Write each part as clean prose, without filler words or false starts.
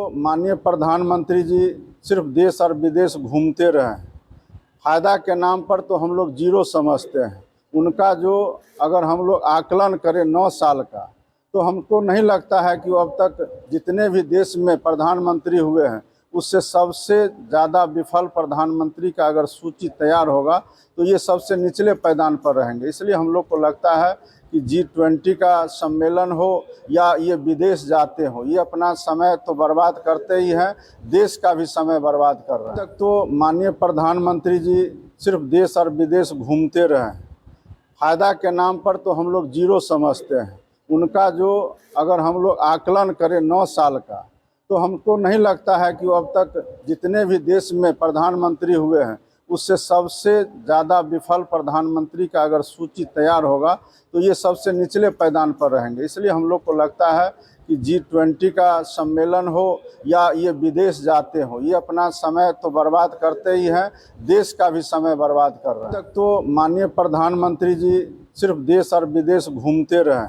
माननीय प्रधानमंत्री जी सिर्फ देश और विदेश घूमते रहे। फ़ायदा के नाम पर तो हम लोग जीरो समझते हैं। उनका जो अगर हम लोग आकलन करें 9 साल का, तो हमको नहीं लगता है कि वो अब तक जितने भी देश में प्रधानमंत्री हुए हैं उससे सबसे ज़्यादा विफल प्रधानमंत्री का अगर सूची तैयार होगा तो ये सबसे निचले पायदान पर रहेंगे। इसलिए हम लोग को लगता है कि G20 का सम्मेलन हो या ये विदेश जाते हो, ये अपना समय तो बर्बाद करते ही हैं, देश का भी समय बर्बाद कर रहे हैं। तक तो माननीय प्रधानमंत्री जी सिर्फ देश और विदेश घूमते रहे। फ़ायदा के नाम पर तो हम लोग जीरो समझते हैं। उनका जो अगर हम लोग आकलन करें 9 साल का, तो हमको नहीं लगता है कि वो अब तक जितने भी देश में प्रधानमंत्री हुए हैं उससे सबसे ज़्यादा विफल प्रधानमंत्री का अगर सूची तैयार होगा तो ये सबसे निचले पायदान पर रहेंगे। इसलिए हम लोग को लगता है कि G20 का सम्मेलन हो या ये विदेश जाते हो, ये अपना समय तो बर्बाद करते ही हैं, देश का भी समय बर्बाद कर रहे हैं। तक तो माननीय प्रधानमंत्री जी सिर्फ देश और विदेश घूमते रहे।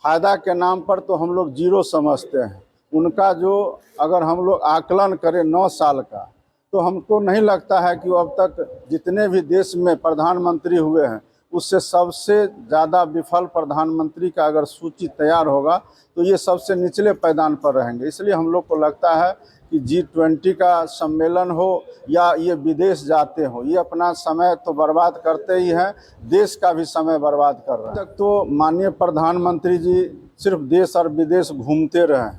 फ़ायदा के नाम पर तो हम लोग जीरो समझते हैं। उनका जो अगर हम लोग आकलन करें 9 साल का, तो हमको नहीं लगता है कि वो अब तक जितने भी देश में प्रधानमंत्री हुए हैं उससे सबसे ज़्यादा विफल प्रधानमंत्री का अगर सूची तैयार होगा तो ये सबसे निचले पायदान पर रहेंगे। इसलिए हम लोग को लगता है कि G20 का सम्मेलन हो या ये विदेश जाते हो, ये अपना समय तो बर्बाद करते ही हैं, देश का भी समय बर्बाद कर रहे हैं। तक तो माननीय प्रधानमंत्री जी सिर्फ देश और विदेश घूमते रहे।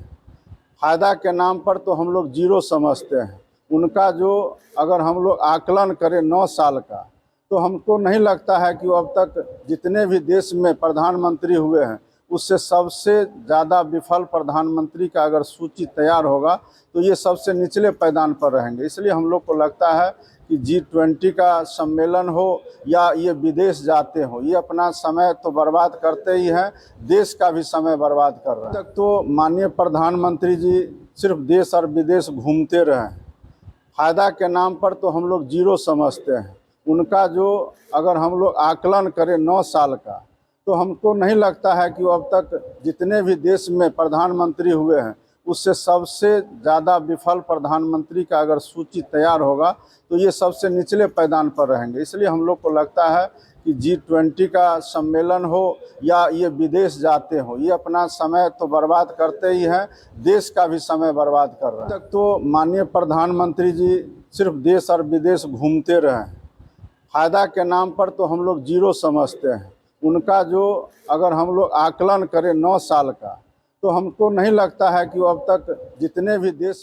फ़ायदा के नाम पर तो हम लोग जीरो समझते हैं। उनका जो अगर हम लोग आकलन करें 9 साल का, तो हमको नहीं लगता है कि वो अब तक जितने भी देश में प्रधानमंत्री हुए हैं उससे सबसे ज़्यादा विफल प्रधानमंत्री का अगर सूची तैयार होगा तो ये सबसे निचले पायदान पर रहेंगे। इसलिए हम लोग को लगता है कि G20 का सम्मेलन हो या ये विदेश जाते हो, ये अपना समय तो बर्बाद करते ही हैं, देश का भी समय बर्बाद कर रहे हैं। तक तो माननीय प्रधानमंत्री जी सिर्फ देश और विदेश घूमते रहे। फ़ायदा के नाम पर तो हम लोग जीरो समझते हैं। उनका जो अगर हम लोग आकलन करें 9 साल का, तो हमको नहीं लगता है कि वो अब तक जितने भी देश में प्रधानमंत्री हुए हैं उससे सबसे ज़्यादा विफल प्रधानमंत्री का अगर सूची तैयार होगा तो ये सबसे निचले पायदान पर रहेंगे। इसलिए हम लोग को लगता है कि G20 का सम्मेलन हो या ये विदेश जाते हो, ये अपना समय तो बर्बाद करते ही हैं, देश का भी समय बर्बाद कर रहे हैं। तक तो माननीय प्रधानमंत्री जी सिर्फ देश और विदेश घूमते रहे। फ़ायदा के नाम पर तो हम लोग जीरो समझते हैं। उनका जो अगर हम लोग आकलन करें 9 साल का, तो हमको नहीं लगता है कि वो अब तक जितने भी देश